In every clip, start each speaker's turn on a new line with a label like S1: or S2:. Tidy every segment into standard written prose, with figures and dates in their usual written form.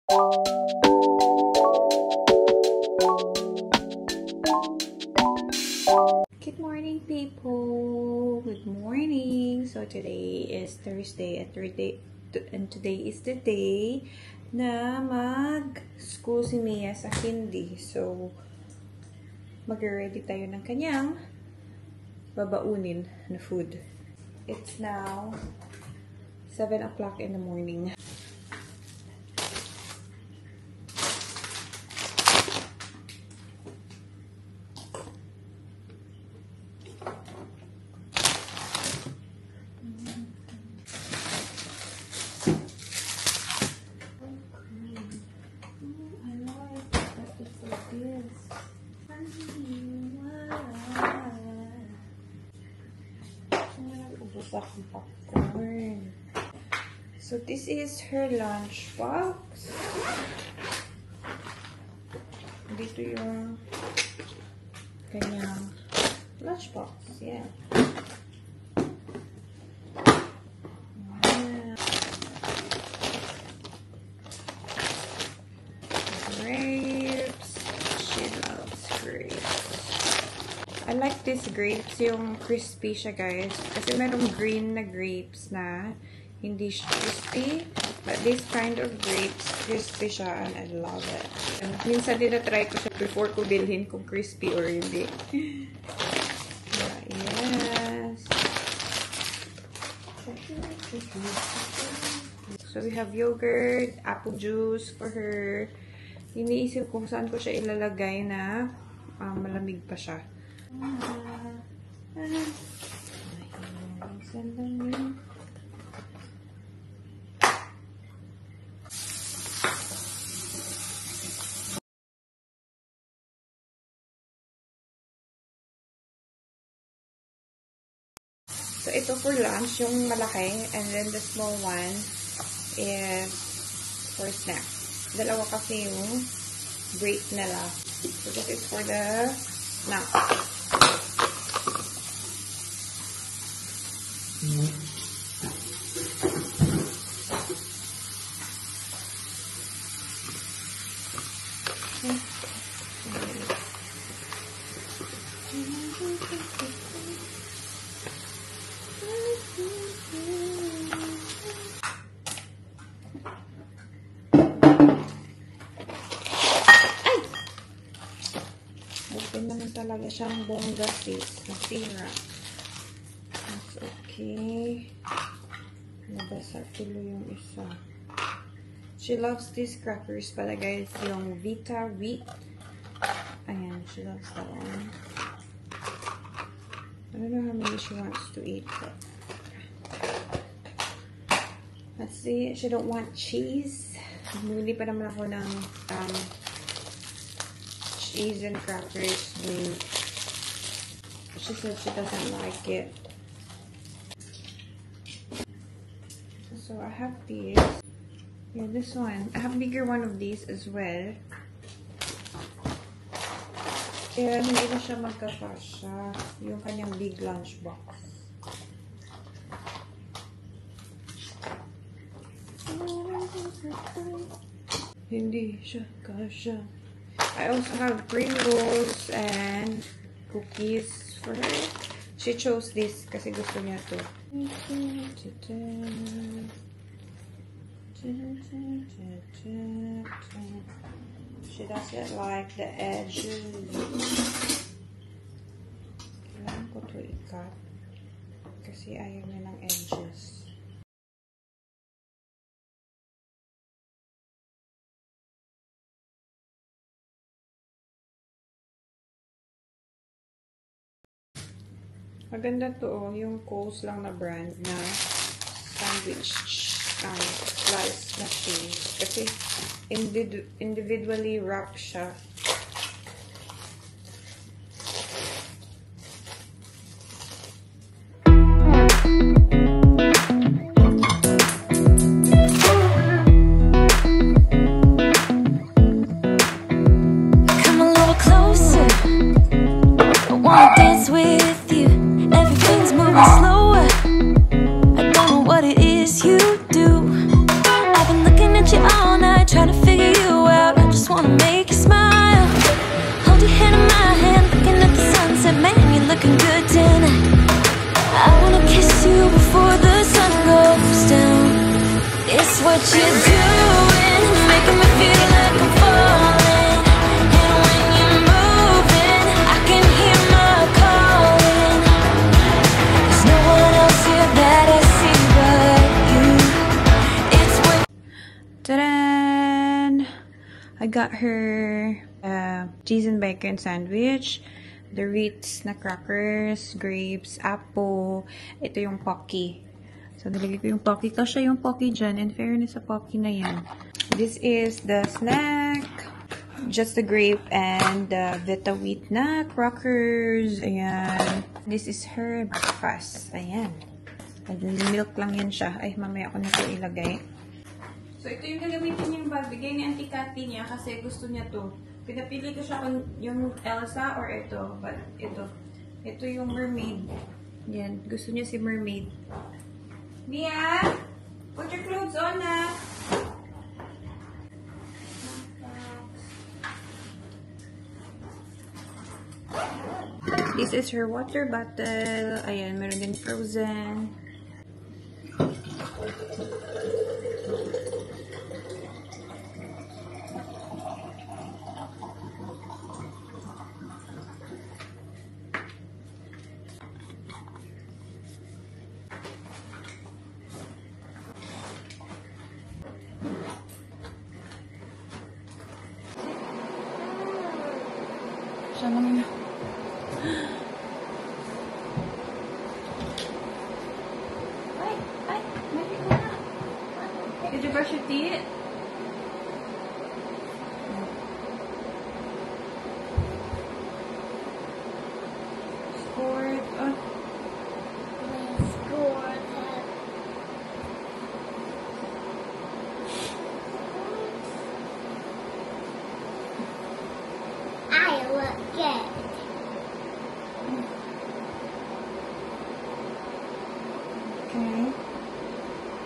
S1: Good morning, people. Good morning. So today is Thursday and today is the day na mag-school si Mia sa Hindi. So mag-ready tayo ng kanyang babaunin na food. It's now 7 o'clock in the morning. Popcorn. So this is her lunch box. Dito yung kanyang lunch box. Yeah. Grapes. She loves grapes. I like this grapes, yung crispy siya, guys. Kasi merong green na grapes na hindi siya crispy. But this kind of grapes, crispy siya and I love it. And minsan din na-try ko siya before ko bilhin kung crispy or hindi. Yes. So we have yogurt, apple juice for her. Iniisip kung saan ko siya ilalagay na malamig pa siya. So ito for lunch, yung malaki, and then the small one is for snacks. Dalawa kasi yung break nila. So this is for the snacks. Open naman talaga siyang bongga, sis. Nasira. That's okay. Nabasa tulo yung isa. She loves these crackers pala, guys. Yung Vita Wheat. Ayan, she loves that one. I don't know how many she wants to eat, but let's see. She don't want cheese. Bumili pa naman ako ng cheese and crackers. She said she doesn't like it. So I have these. Yeah, this one. I have a bigger one of these as well. Kaya hindi na siya magkakasya. Yung kanyang big lunch box. Hindi siya kasya. I also have cream rolls and cookies for her. She chose this kasi gusto niya to. She doesn't like the edges. Kailangan ko to i-cut kasi ayaw niya ng edges. Maganda to, oh, yung Coles lang na brand na sandwich slice na cheese. Kasi individually wrapped siya.
S2: Slower. I don't know what it is you do. I've been looking at you all night, trying to figure what you're doing, making me feel like I'm falling. And when you're moving, I can hear my calling. There's no one else here that I see but you. It's when
S1: Ta-da! I got her cheese and bacon sandwich, the Ritz na crackers, grapes, apple. Ito yung Pocky. So, nilagay ko yung Pocky. Kasya yung Pocky dyan. In fairness sa Pocky na yan. This is the snack. Just the grape and the Vita wheat na crackers. Ayan. This is her breakfast. Ayan. Milk lang yan siya. Ay, mamaya ako na ito ilagay. So, ito yung gagamitin yung bag. Bigay ni Auntie Cathy niya kasi gusto niya to. Pinapili ko siya kung yung Elsa or ito. But ito. Ito yung mermaid. Yan. Gusto niya si mermaid. Mia! Put your clothes on na! This is her water bottle. Ayan. Meron din frozen. Siya lang na. Ay, mali ko na. Did you brush your teeth? Scored. Oh.
S3: I look good.
S1: Okay.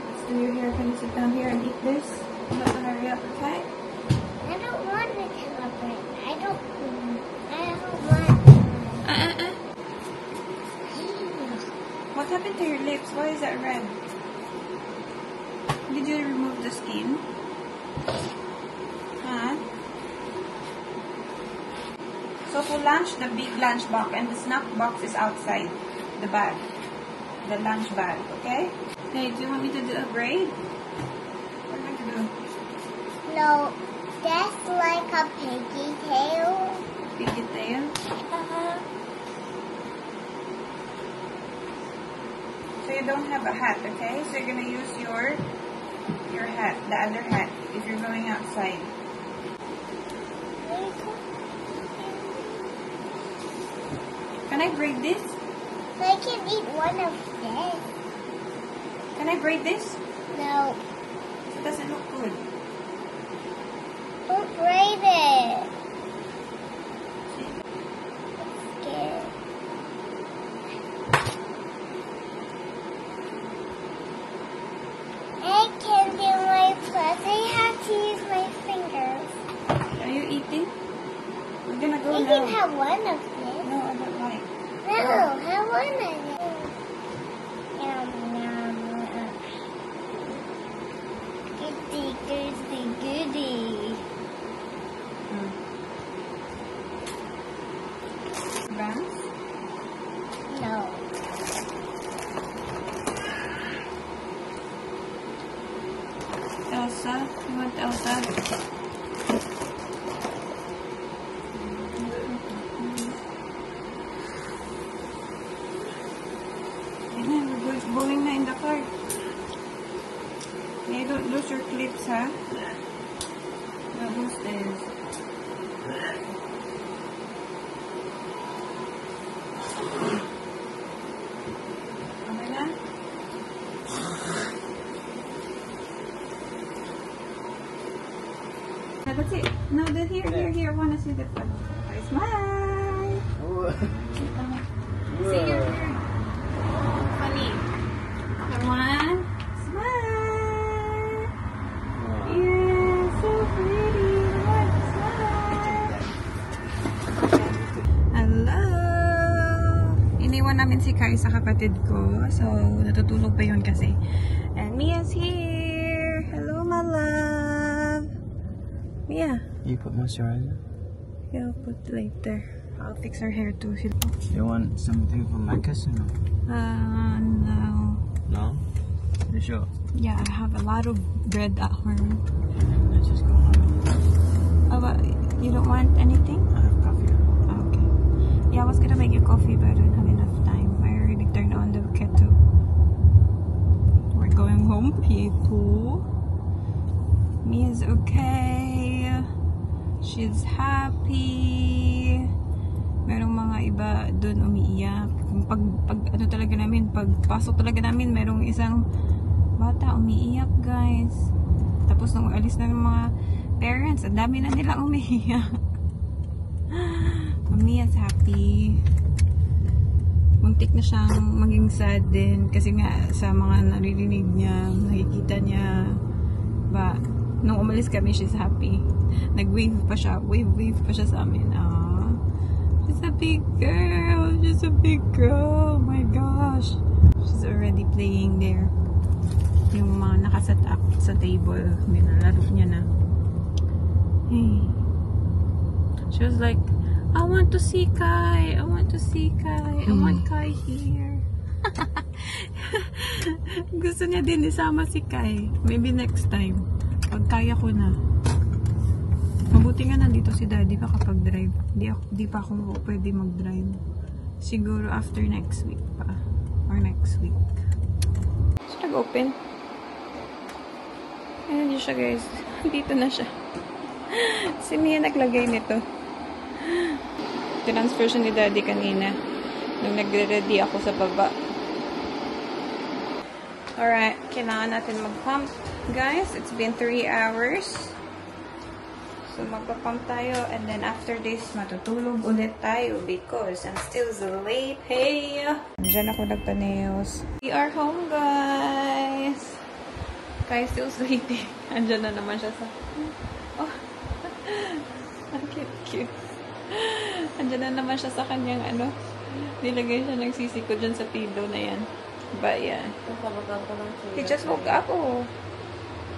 S1: Let's do your hair. Can you sit down here and eat this? I'm not gonna hurry up, okay?
S3: I don't want to celebrate. I don't want
S1: What happened to your lips? Why is that red? Did you remove the skin? Huh? So for lunch, the big lunch box and the snack box is outside the bag. The lunch bag, okay? Hey, do you want me to do a braid? What am I to do?
S3: No, that's like a piggy tail.
S1: Piggy tail? So you don't have a hat, okay? So you're gonna use your hat, the other hat, if you're going outside. Can I braid this?
S3: I can eat one of this.
S1: Can I braid this?
S3: No,
S1: It doesn't look good.
S3: don't braid it. I'm scared. I can do my plus. I have to use my fingers.
S1: Are you eating? We're gonna go
S3: You
S1: now.
S3: can have one of this.
S1: No, I don't like.
S3: No, have one of it. Yum, yum, yum. Goody, goody, goody.
S1: Bangs?
S3: No.
S1: Elsa? You want Elsa? We're going na in the car. Yeah, don't lose your clips, ha? Don't lose this. Okay na? That's it. No, then here. I want to see the front. Okay, smile! See your hair. Funny. Come on. Smile! Yeah, so pretty. Come on, smile! Hello! Iniwan namin si Kai sa kapatid ko. So, natutulog pa yun kasi. And Mia's here! Hello, Yeah.
S4: You put moisturizer?
S1: Yeah, I'll put later. I'll fix her hair too.
S4: You want something from my cousin?
S1: No.
S4: No? You sure?
S1: Yeah, I have a lot of bread at home.
S4: Let's just go home.
S1: Oh, but you don't want anything?
S4: I have coffee.
S1: Okay. Yeah, I was gonna make you coffee, but I don't have enough time. I already turned on the kettle. We're going home, people. Mia's okay. She's happy. Merong mga iba doon umiiyak. Pag ano talaga namin, pagpasok talaga namin, merong isang bata umiiyak, guys. Tapos nung alis na ng mga parents, ang dami na nilang umiiyak. Mia's happy. Muntik na siyang maging sad din kasi nga sa mga naririnig niya, nakikita niya. Ba, nung umalis kami, she's happy. Nag-wave pa siya. Wave pa siya sa amin. She's a big girl. She's a big girl. Oh my gosh. She's already playing there. Yung mga nakaset up sa table, nilalaro niya na. Hey. She was like, I want to see Kai. I want to see Kai. I want Kai here. Gusto niya din isama si Kai. Maybe next time. Pag kaya ko na. Mabuti nga nandito si Daddy pa kapag drive. Di pa ako pwede mag-drive. Siguro after next week pa. Or next week. So, nag-open. Ayan siya, guys. Dito na siya. Si Mia naglagay nito. Transfer siya ni Daddy kanina. Nung nagre-ready ako sa baba. Alright, kailangan natin mag-pump. Guys, it's been 3 hours. So, magpa-pump tayo. And then, after this, matutulog ulit tayo because I'm still late. Hey! Diyan ako nagpa-nails. We are home, guys! Kaya still sleeping. Andyan na naman siya sa... Oh! Ang cute. Andyan na naman siya sa kanyang ano. Nilagay siya ng sisi ko dyan sa pillow na yan. But yeah. He just woke up, oh.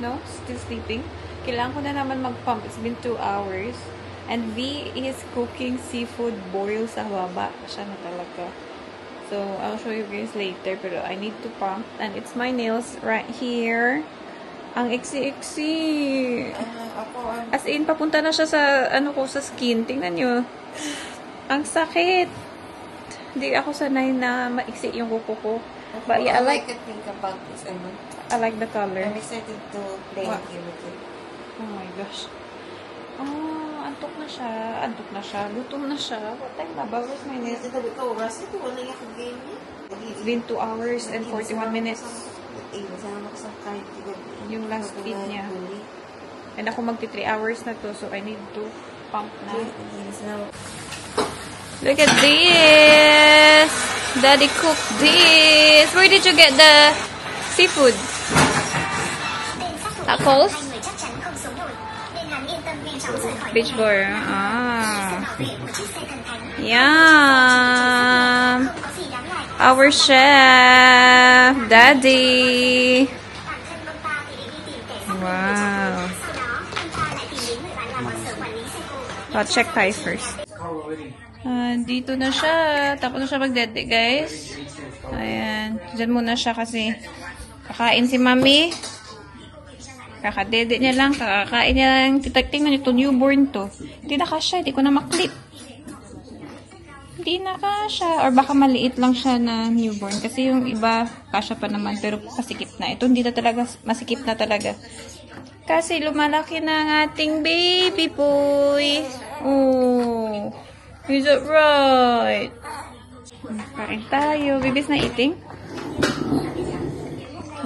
S1: No? Still sleeping. Kailangan ko na naman mag-pump. It's been 2 hours. And V is cooking seafood boil sa baba. Siya na talaga. So, I'll show you guys later. Pero I need to pump. And it's my nails right here. Ang iksi-iksi. As in, papunta na siya sa, ano ko, sa skin. Tingnan nyo. Ang sakit. Hindi ako sanay na maiksi yung kuko ko. But yeah, I like
S5: to think about this.
S1: I like the color.
S5: I'm excited to play
S1: What?
S5: game with it.
S1: Oh my gosh. Oh, antok na siya. Gutom na siya. What time na ba? Where's my nails? It's been 2 hours and 41 minutes. Yung last feed niya. And ako magti 3 hours na to, so I need to pump na. Look at this! Daddy cooked this! Where did you get the seafood? Tacos? Beach bar. Ah. Yum! Our chef, Daddy! Wow. I'll check ties first. Dito na siya. Tapos na siya magdede, guys. Ayan. Diyan muna siya kasi kakain si Mami. Kakadede niya lang. Kakakain niya lang. Tingnan ito, newborn to. Hindi na kasya. Hindi ko na maklip. Hindi na kasya. Or baka maliit lang siya na newborn. Kasi yung iba, kasya pa naman. Pero pasikip na. Ito hindi na talaga, masikip na talaga. Kasi lumalaki na ang ating baby boy. Oh. Is it right? Kain tayo. Baby's na eating.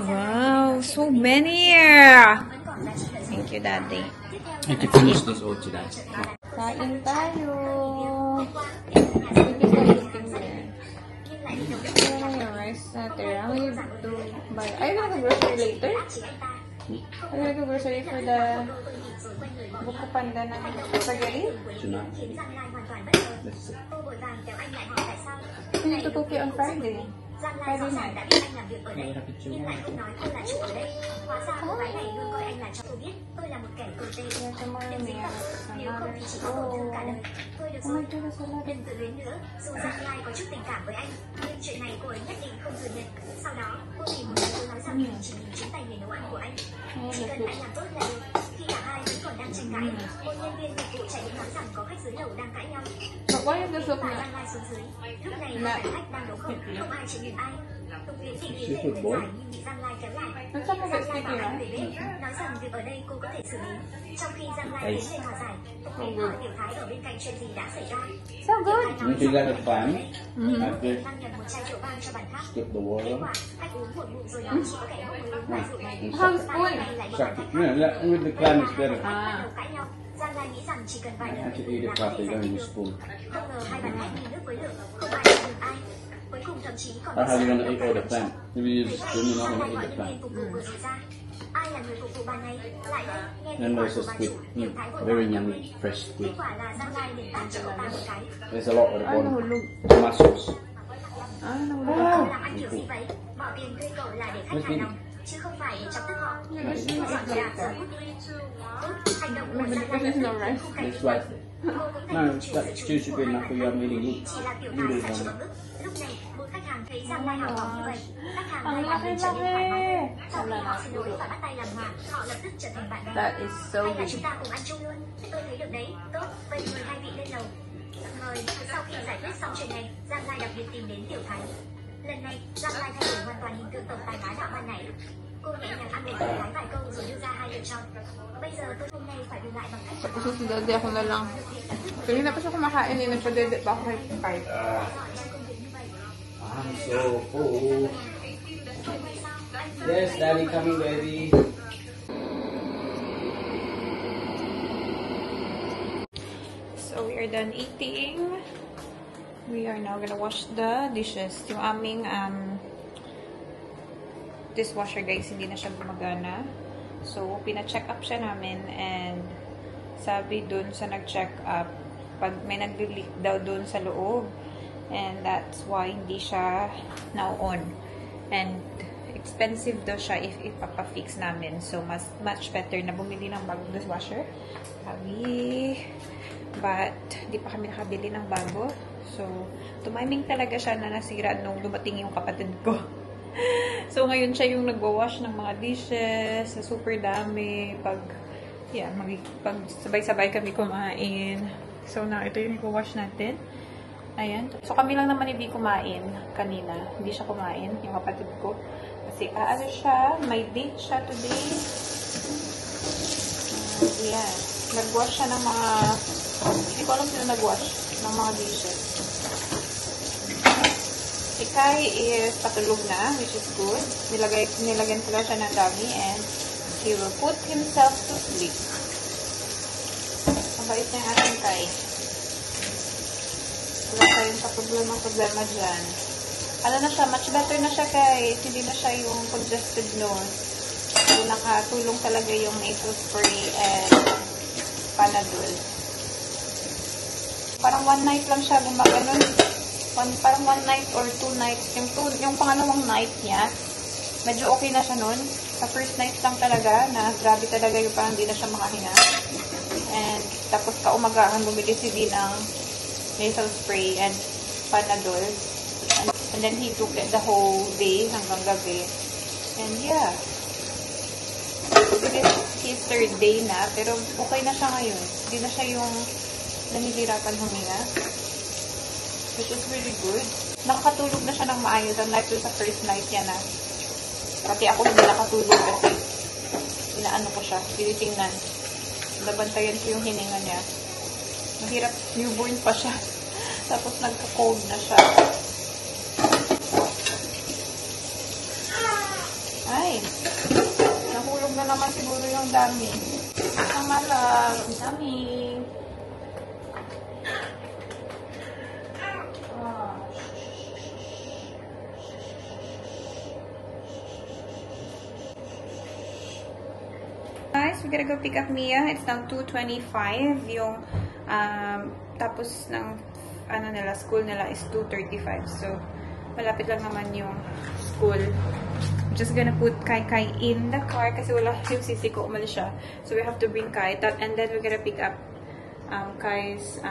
S1: Wow, so many. Thank you, Daddy.
S4: I can finish this all today.
S1: Kain tayo. Baby's na eating there. Wala na yung rice natin. I'm going to buy... Are you gonna go grocery later? Are you gonna go grocery for the buko panda na spaghetti? I need to cook it on Friday. Friday night. Tomorrow, Mia. Mother. Oh my God, that's a lot.
S6: Đừng tự luyến nữa, dù Giang Lai có chút tình cảm với anh, nhưng chuyện này cô ấy nhất định không thừa nhận. Sau đó, cô tìm một người nói rằng mình chỉ nhìn chính tay nghề nấu ăn của anh. Chỉ cần anh làm tốt là được. Khi cả hai vẫn còn đang tranh cãi, một nhân viên phục vụ chạy đến nói rằng có khách dưới lầu đang cãi nhau.
S1: But why is this
S6: Và
S1: open?
S6: Giang Lai xuống dưới. Lúc này hai khách đang nấu không ai chịu nhìn ai. Tục Viễn định ý để khuyên giải nhưng bị Giang Lai kéo lại. Giang Lai bảo anh về bếp, nói rằng việc ở đây cô có thể xử lý. Trong khi Giang Lai tiến lên hòa giải, Tục Viễn hỏi Tiểu Thái ở bên cạnh chuyện gì đã xảy ra.
S1: So good.
S7: Once you let it fan, after
S6: Đang nhập một chai rượu vang cho bàn khác.
S7: skip the
S6: Kết
S7: water.
S6: quả, khách uống một ngụm rồi nói chỉ có kẻ ngốc mới uống loại rượu này.
S1: How's spoon?
S7: Suck it. Yeah, with the clam it's better.
S6: Bắt đầu cãi nhau. Giang Lai nghĩ rằng chỉ cần vài lần
S7: Actually eat it properly, don't use spoon.
S6: không ngờ hai bàn khách nhìn nước với lửa, không ai chịu được ai. Cuối cùng thậm chí còn
S7: Or how you gonna eat all the plant? If you use spoon, you're not gonna eat the plant.
S6: phục vụ vừa rồi ra. Ai là người phục vụ bàn này? Lại đây, nghe
S7: Then
S6: tiếng
S7: there's
S6: của
S7: a
S6: bà
S7: squid.
S6: chủ, Tiểu Thái vội
S7: Very
S6: vàng
S7: yummy,
S6: đến.
S7: fresh
S6: Kết
S7: squid.
S6: quả là Giang Lai liền tát cho cậu ta một cái.
S7: There's a lot at the
S1: I know,
S7: bottom.
S1: look.
S7: The mussels.
S1: I know,
S6: Cậu
S1: look.
S6: làm ăn kiểu gì vậy? Bỏ tiền thuê cậu là để khách hài lòng, chứ không phải để chọc tức họ. Dọn dẹp rồi hút đi. Tốt, hành động của Giang Lai
S1: There's no rice.
S6: không cảnh
S7: It's like
S6: Cô cũng
S7: no,
S6: thành
S7: that stew should be enough for you. I'm eating it.
S6: chỉ là Tiểu Thái
S7: Noodles
S6: phải
S7: on
S6: chịu
S7: it.
S6: ức. Lúc này, một khách hàng thấy Giang Lai hào phóng như vậy. Khách hàng
S1: Ang
S6: hai bàn liền trở nên thoải mái.
S1: laki-laki.
S6: Sau khi họ xin lỗi và bắt tay làm hòa, họ lập tức trở thành bạn bè.
S1: That is so
S6: Hay là
S1: big.
S6: chúng ta cùng ăn chung luôn. Tôi thấy được đấy. Tốt, vậy mời hai vị lên lầu. Mời. Sau khi giải quyết xong chuyện này, Giang Lai đặc biệt tìm đến Tiểu Thái. Lần này, Giang Lai thay đổi hoàn toàn hình tượng tổng tài bá đạo ban nãy. Cô nhẹ nhàng ăn ủi Tiểu Thái vài câu rồi đưa ra hai lựa chọn. Bây giờ tôi hôm nay phải đùn lại bằng cách
S1: Tapos susunod ako na lang. Kanina pa siya kumakain, eh, nagpadedit pa ako kay Skype.
S7: I'm so full. Yes, Daddy coming, baby.
S1: So we are done eating. We are now gonna wash the dishes. Yung aming dishwasher, guys, hindi na siya gumagana. So, pina-check up siya namin and sabi dun sa nag-check up, pag may nag-leak daw dun sa loob. And that's why hindi siya now on. And expensive daw siya if ipapafix namin. So, much better na bumili ng bagong dishwasher. Sabi, but di pa kami nakabili ng bago. So, tumiming talaga siya na nasira nung dumating yung kapatid ko. So, ngayon siya yung nagwawash ng mga dishes, sa super dami, pag sabay-sabay kami kumain. So, na ito yung nagwawash natin. Ayan. So, kami lang naman hindi kumain kanina. Hindi siya kumain, yung kapatid ko. Kasi, siya, may date siya today. Ayan. Nagwash siya ng mga, hindi ko alam sila nagwash ng mga dishes. Si Kai is patulog na, which is good. Nilagyan sila siya ng dami and he will put himself to sleep. Mabait na yung ating Kai. Wala tayong problema dyan. Ano na siya, much better na siya guys. Hindi na siya yung congested nose. So, nakatulong talaga yung nasal spray and Panadol. Parang one night lang siya gumaganon. Parang one night or two nights. Yung pangalawang night niya, medyo okay na siya nun. Sa first night lang talaga, na grabe talaga yung parang hindi na siya makahinga. And tapos kaumagahan, bumili si D ng nasal spray and Panadol. And then he took it the whole day hanggang gabi. And yeah. It is his third day na, pero okay na siya ngayon. Hindi na siya yung nahihirapan huminga. Which is really good. Nakakatulog na siya ng maayos. Unlike sa first night niya na. Pati ako hindi nakatulog kasi inaano ko siya. Tinitingnan. Nabantayan ko yung hininga niya. Mahirap. Newborn pa siya. Tapos nagka-cold na siya. Ay. Nahulog na naman siguro yung dami. Ang malang. Ang dami. Guys, we gotta go pick up Mia. It's now 2:25. Yung, tapos ng, school nila is 2:35. So, malapit lang naman yung school. I'm just gonna put Kai in the car kasi wala yung sisi ko, umalis siya. So, we have to bring Kai. And then, we're gonna pick up Kai's,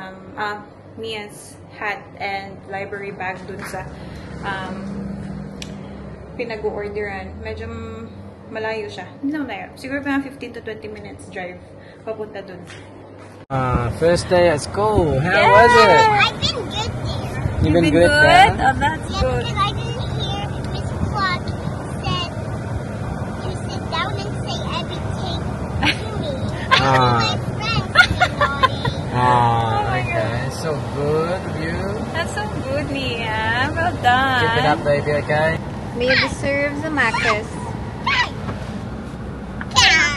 S1: Mia's hat and library bag dun sa pinag-orderan. Medyo malayo siya. Hindi naman malayo. Siguro pa 15 to 20 minutes drive papunta dun.
S4: First day at school. How was it?
S3: I've been good there.
S4: You've been good
S1: Oh, that's
S3: Yeah,
S1: good.
S3: because I didn't hear Miss Clark said you sit down and say everything to me.
S4: Ah.
S3: My friends say naughty.
S4: Oh, okay. So good. You
S1: That's so good, Mia. Well done.
S4: keep it up, baby. Okay.
S1: Mia deserves a Macca's.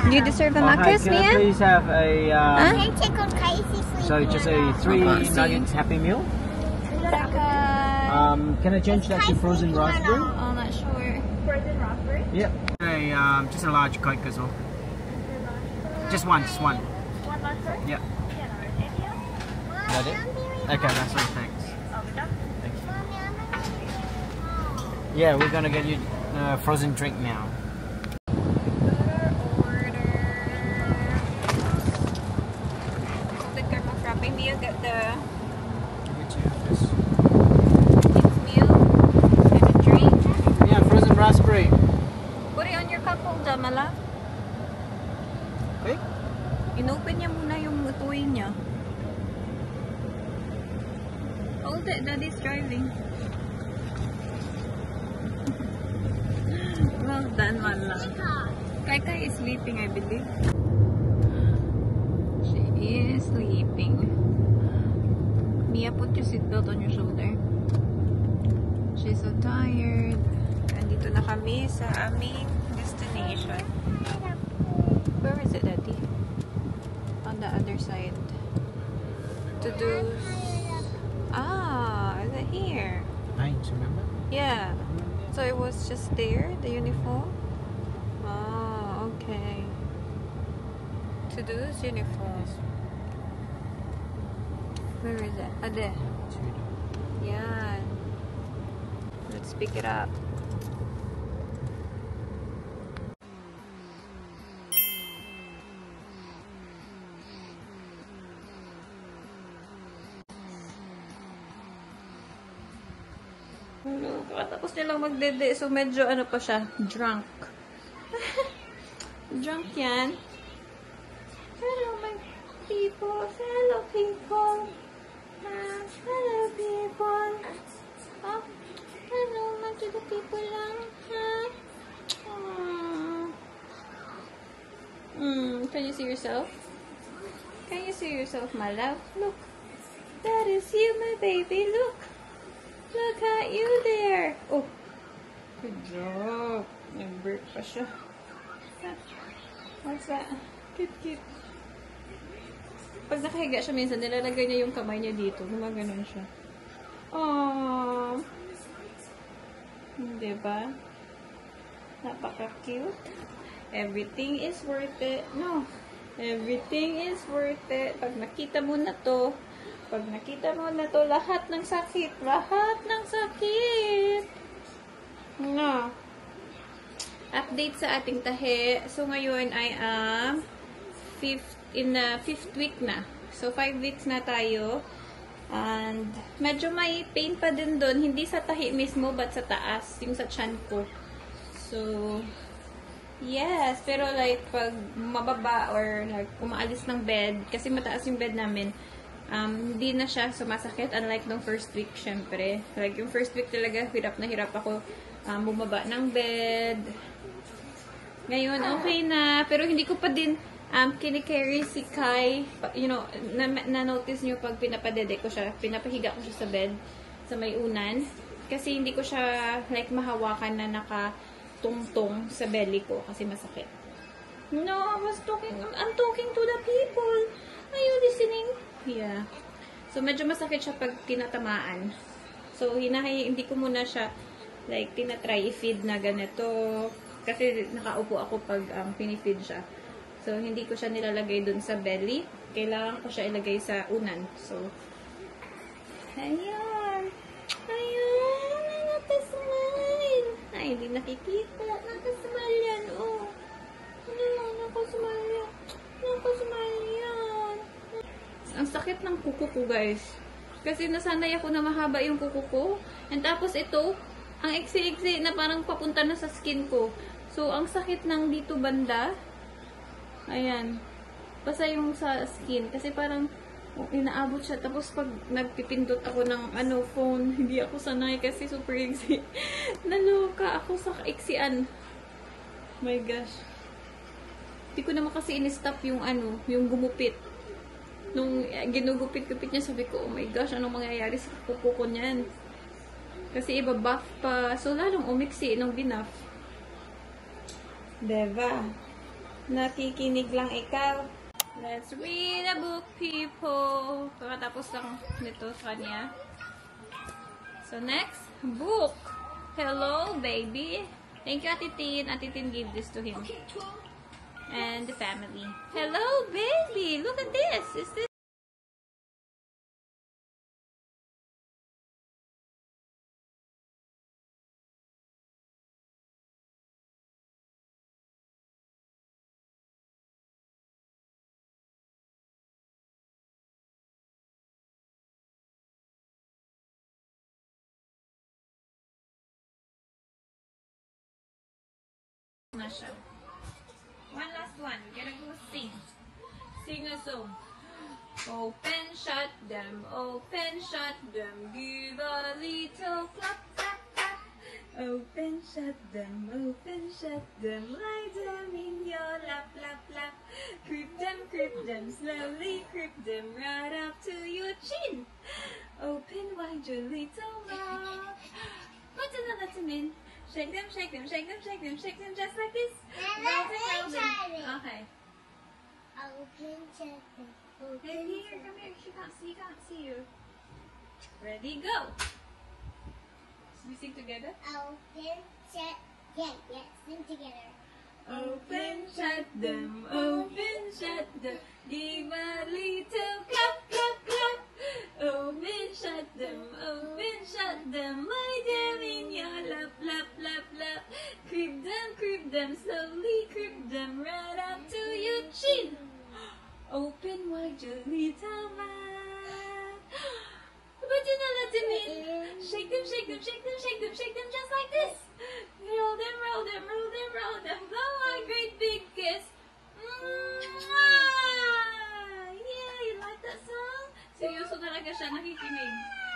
S1: You deserve a
S4: Oh, hi,
S1: Macca's,
S4: can I
S1: Mia?
S4: please have a
S3: I take on Casey sleeping.
S4: so just a 3 nuggets Happy Meal? Can I change that to frozen raspberry?
S1: I'm not sure.
S4: Yep. Just a large Coke as well. Just one. Yep. That it? Okay, that's all. Thanks. Thank you. Yeah, we're gonna get you frozen drink now.
S1: The caramel frappe. Mia got the
S4: Give it to you first.
S1: kids meal and a drink.
S4: Yeah, frozen raspberry.
S1: Put it on your cup holder, Mala.
S4: Okay.
S1: Inopen niya muna yung utuin niya. Hold it, Daddy's driving. Well done, Mala. Kai is sleeping, I believe. She is sleeping. Mia, put your seatbelt on your shoulder. She's so tired. Andito na kami sa aming destination. Where is it, Daddy? On the other side. To do... is it here?
S4: Paint, remember?
S1: Yeah. So it was just there, the uniform? Okay. To do this uniform. Where is it? There. Yeah. Let's pick it up. Tapos nilang magdede. So, medyo ano pa siya, drunk. Drunk yan. Hello, my people. Hello, people. Hello, people. Oh, hello, to the people lang. Can you see yourself? Can you see yourself, my love? Look. That is you, my baby. Look. Look at you there. Oh. Good job. Nag-burp pa siya. What's that? Cute. Pag nakahiga siya minsan, nilalagay niya yung kamay niya dito. Gumaganon siya. Aww. Diba? Napaka-cute. Everything is worth it. No. Everything is worth it. Pag nakita mo na to, lahat ng sakit. No. Update sa ating tahe. So, ngayon I am in the 5th week na. So, 5 weeks na tayo. And, medyo may pain pa din doon. Hindi sa tahi mismo, but sa taas. Yung sa tiyan ko. So, yes. Pero like, pag mababa or like, umaalis ng bed, kasi mataas yung bed namin, hindi na siya sumasakit. Unlike nung first week, syempre. Like, yung first week talaga, hirap na hirap ako bumaba ng bed. Ngayon, okay na. Pero hindi ko pa din kinicarry si Kai. You know, na-notice nyo pag pinapadede ko siya, pinapahiga ko siya sa bed, sa may unan. Kasi hindi ko siya, like, mahawakan na nakatungtong sa belly ko kasi masakit. No, I'm talking to the people. Are you listening? Yeah. So, medyo masakit siya pag tinatamaan. So, hindi ko muna siya, like, tinatry i-feed na ganito. Kasi nakaupo ako pag pinifeed siya. So, hindi ko siya nilalagay dun sa belly. Kailangan ko siya ilagay sa unan. So, ayan. Nakasmile. Ay, hindi nakikita. Nakasmile yan, oh. Nakasmile yan. Nakasmile yan. Ang sakit ng kuko ko, guys. Kasi nasanay ako na mahaba yung kuko ko. And tapos ito, ang iksi-iksi na parang papunta na sa skin ko. So, ang sakit ng dito banda. Ayan. Basta yung sa skin. Kasi parang inaabot siya. Tapos pag nagpipindot ako ng phone, hindi ako sanay kasi super iksi. Naloka ako sa iksian. My gosh. Hindi ko naman kasi in-stop yung yung gumupit. Nung ginugupit-gupit niya, sabi ko, oh my gosh, anong mangyayari sa kuko ko niyan? Kasi iba buff pa. So, lalong umiksi nung binuff. Diba? Nakikinig lang ikaw. Let's read a book, people. Kakatapos lang nito sa kanya. So, next, book. Hello, baby. Thank you, Ate Tin. Ate Tin gave this to him. And the family. Hello, baby. Look at this. Is this? Na siya. One last one. We're gonna go sing. Sing a song. Open, shut them. Open, shut them. Give a little clap, clap, clap. Open, shut them. Open, shut them. Lie them in your lap, lap, lap. Creep them slowly. Creep them right up to your chin. Open wide your little mouth. Put another in. Shake them, shake them, shake them, shake them, shake them just like this. Roll them. Okay.
S3: Open, shut them.
S1: Hey, here, come here. She can't see you. Ready, go. We sing together?
S3: Open, shut, yeah, sing together.
S1: Open, shut them, give a little clap, clap, clap. Open, shut them, lie them in your lap, lap, lap, lap. Creep them slowly, creep them right up to your chin. Open wide your little mouth. But you know what I mean? Shake them, shake them, shake them, shake them, shake them just like this. Roll them, roll them, roll them, roll them. Blow a great big kiss. Mwah! Yeah, you like that song? Seryoso talaga siya, nakikinig.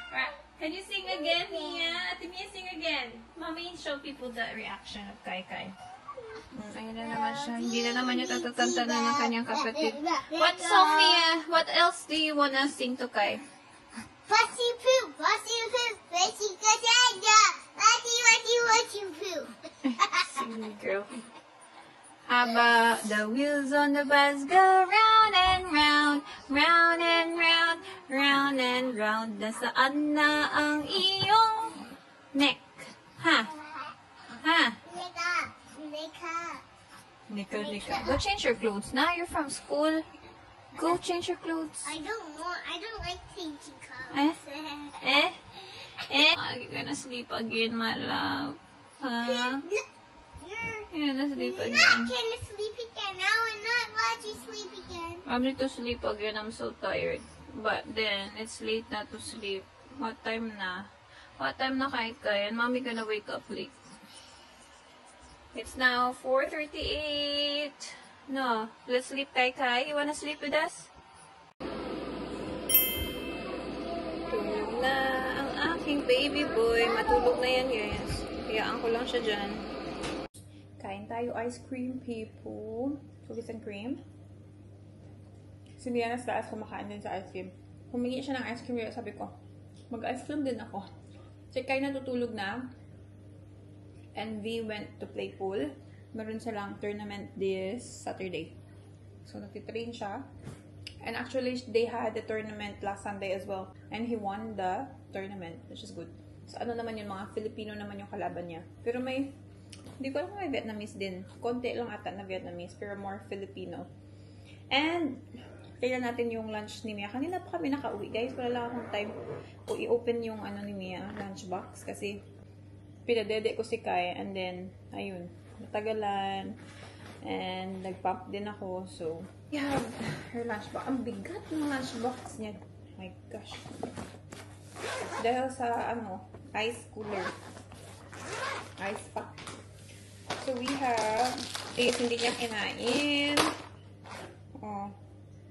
S1: Alright, can you sing again, Mia? Ate Mia, sing again. Mommy, show people the reaction of Kai Kai. Ayun na naman siya. Hindi na naman niya tatatantanan ng kanyang kapatid. What song, Mia? What else do you wanna sing to Kai?
S3: Fussy poop, fishy gazanda. What you poop.
S1: Silly girl. How about the wheels on the bus go round and round, round and round, round and round. Nasaan na ang iyong neck? Ha? Ha? Nika. Go change your clothes. Now you're from school. Go change your clothes.
S3: I don't like changing clothes.
S1: Are you gonna sleep again, my love? Huh? You're gonna sleep
S3: You're
S1: again.
S3: not gonna sleep again. Now I'm not allowed to sleep again.
S1: I'm need to sleep again. I'm so tired. But then, it's late na to sleep. What time na? What time na, Kai Kai? And mommy gonna wake up late. It's now 4:38. No, let's sleep, Kai Kai. You wanna sleep with us? Tulog na ang aking baby boy. Matulog na yan, guys. Hayaan ko lang siya dyan. Kain tayo ice cream, people. Cookies and cream. Si Mia na sa taas kumakain din sa ice cream. Humingi siya ng ice cream, kaya sabi ko, mag-ice cream din ako. Si Kai natutulog na. And we went to play pool. Meron silang tournament this Saturday. So, nagtitrain siya. And actually, they had the tournament last Sunday as well. And he won the tournament, which is good. So, ano naman yun, mga Filipino naman yung kalaban niya. Pero hindi ko alam kung may Vietnamese din. Konti lang ata na Vietnamese, pero more Filipino. And, kailan natin yung lunch ni Mia. Kanina pa kami nakauwi, guys. Wala lang akong time kung i-open yung ni Mia, lunchbox. Kasi, pinadede ko si Kai. And then, ayun, natagalan. And, nag-pump din ako. So, We have her lunchbox. Ang bigat ng lunchbox niya. My gosh. Dahil sa, ice cooler. Ice pack. So, we have, hindi niya kinain. Oh,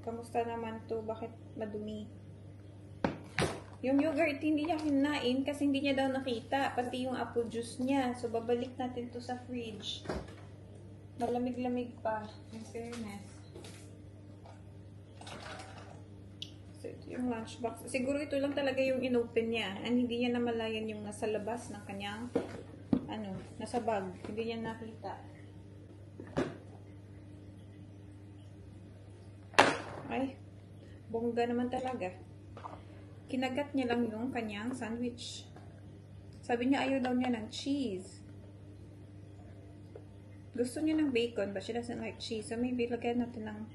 S1: kamusta naman to? Bakit madumi? Yung yogurt, hindi niya kinain kasi hindi niya daw nakita. Pati yung apple juice niya. So, babalik natin to sa fridge. Malamig-lamig pa. In fairness. So, ito yung lunchbox. Siguro ito lang talaga yung inopen niya. And hindi niya namalayan yung nasa labas ng kanyang, nasa bag. Hindi niya nakita. Ay, bongga naman talaga. Kinagat niya lang yung kanyang sandwich. Sabi niya ayaw daw niya ng cheese. Gusto niya ng bacon, but she doesn't like cheese. So, maybe lagyan natin ng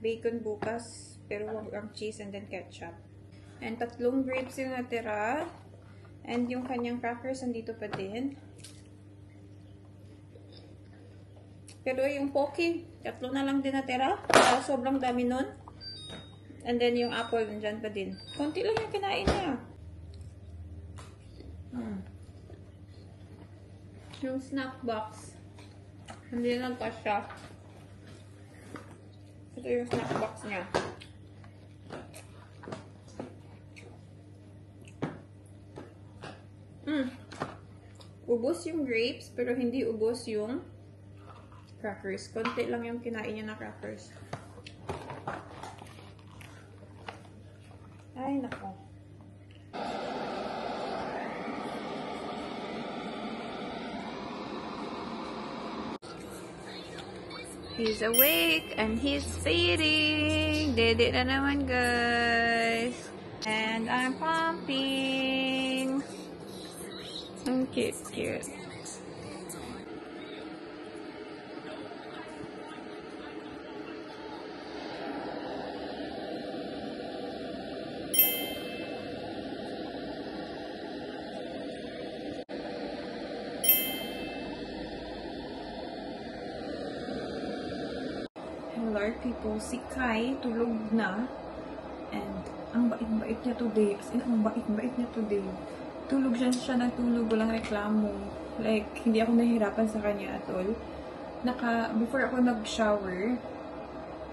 S1: bacon bukas. Pero wag ang cheese and then ketchup. And 3 grapes yung natira. And yung kanyang crackers andito pa din. Pero yung Pocky, 3 na lang din natira. Sobrang dami nun. And then yung apple, nandyan pa din. Konti lang yung kinain niya. Yung snack box. Hindi lang pa siya. Ito yung snack box niya. Ubos yung grapes, pero hindi ubos yung crackers. Konti lang yung kinain niya na crackers. Ay, nako. He's awake and he's feeding. Dede na naman, guys. And I'm pumping. Cute. Hello people, si Kai tulog na. And ang bait-bait niya today. As in, ang bait-bait niya today. Tulog siya ng tulog, walang reklamo. Like, hindi ako nahihirapan sa kanya at all. Before ako nag-shower,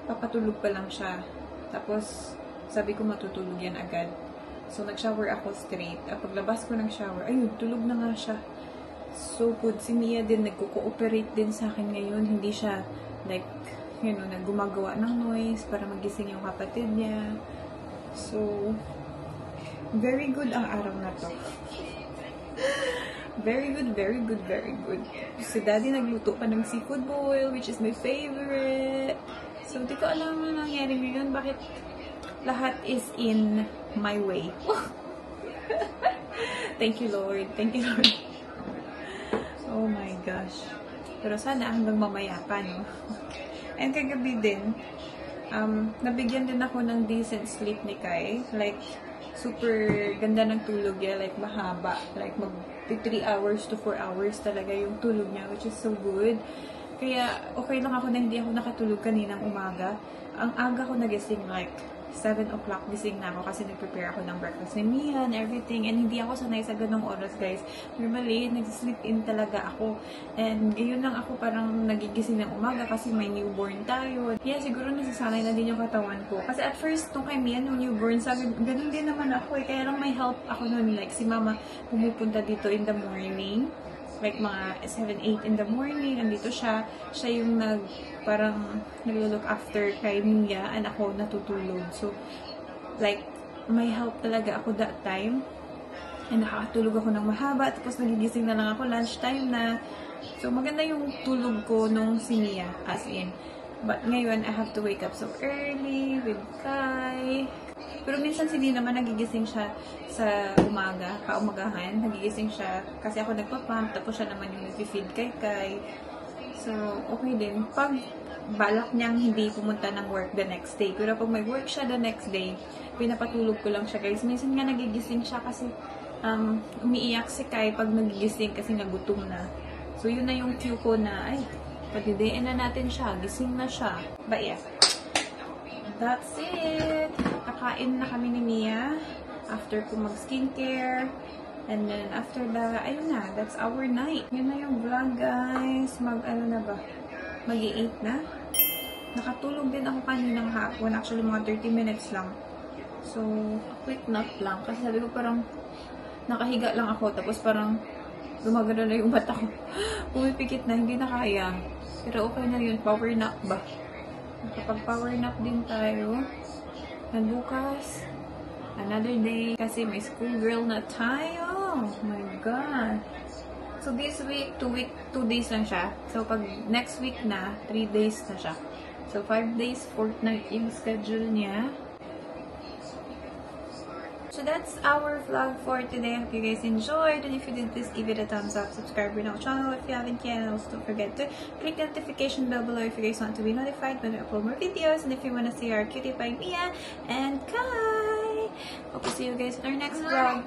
S1: papatulog pa lang siya. Tapos, sabi ko matutulog yan agad. So, nag-shower ako straight. At paglabas ko ng shower, ayun, tulog na nga siya. So good. Si Mia din, nagko-cooperate din sa akin ngayon. Hindi siya, like, gumagawa ng noise para magising yung kapatid niya. So, very good ang araw na to. Very good. Si Daddy nagluto pa ng seafood boil, which is my favorite. So, di ko alam ano nangyari ngayon. Bakit lahat is in my way. Thank you, Lord. Oh my gosh. Pero sana hanggang mamaya pa, no? And kagabi din, nabigyan din ako ng decent sleep ni Kai. Like, super ganda ng tulog niya. Like, mahaba. Like, 3 hours to 4 hours talaga yung tulog niya, which is so good. Kaya, okay lang ako na hindi ako nakatulog kaninang umaga. Ang aga ko nagising, like, 7 o'clock gising na ako kasi nag-prepare ako ng breakfast ni Mia and everything. And hindi ako sanay sa ganong oras, guys. Normally, nag-sleep in talaga ako. And ngayon lang ako parang nagigising ng umaga kasi may newborn tayo. Yeah, siguro nasasanay na din yung katawan ko. Kasi at first, nung kay Mia, nung newborn, sabi, ganun din naman ako eh. Kaya lang may help ako nun. Like, si Mama pumupunta dito in the morning. Like, mga 7, 8 in the morning. Andito siya. Siya yung parang nag-look after kay Mia and ako natutulog. So, like, may help talaga ako that time. And nakakatulog ako ng mahaba. Tapos nagigising na lang ako. Lunchtime na. So, maganda yung tulog ko nung si Mia. As in. But ngayon, I have to wake up so early with Kai. Pero minsan hindi naman nagigising siya sa umaga, kaumagahan. Nagigising siya kasi ako nagpa-pump, tapos siya naman yung nag-feed kay Kai. So, okay din. Pag balak niyang hindi pumunta ng work the next day. Pero pag may work siya the next day, pinapatulog ko lang siya, guys. Minsan nga nagigising siya kasi umiiyak si Kai pag nagigising kasi nagutom na. So, yun na yung cue ko na, ay, padidayin na natin siya. Gising na siya. But yeah. that's it. Kakain na kami ni Mia after ko mag-skincare. And then, after that, ayun na, that's our night. Yun na yung vlog, guys. Ano na ba? Mag-i-8 na. Nakatulog din ako kaninang hapon. Actually, mga 30 minutes lang. So, a quick nap lang. Kasi sabi ko parang, nakahiga lang ako. Tapos parang, gumagano na yung mata ko. Pumipikit na, hindi na kaya. Pero okay na yun. Power nap ba? Nakapag-power nap din tayo. And bukas, another day. Kasi may schoolgirl na tayo. Oh my God. So this week, 2 days lang siya. So pag next week na, 3 days na siya. So 5 days, fortnight yung schedule niya. So that's our vlog for today. I hope you guys enjoyed. And if you did, please give it a thumbs up. Subscribe to our channel if you haven't yet. And also don't forget to click the notification bell below if you guys want to be notified when we upload more videos. And if you want to see our cutie pie Mia and Kai. Hope to see you guys in our next vlog.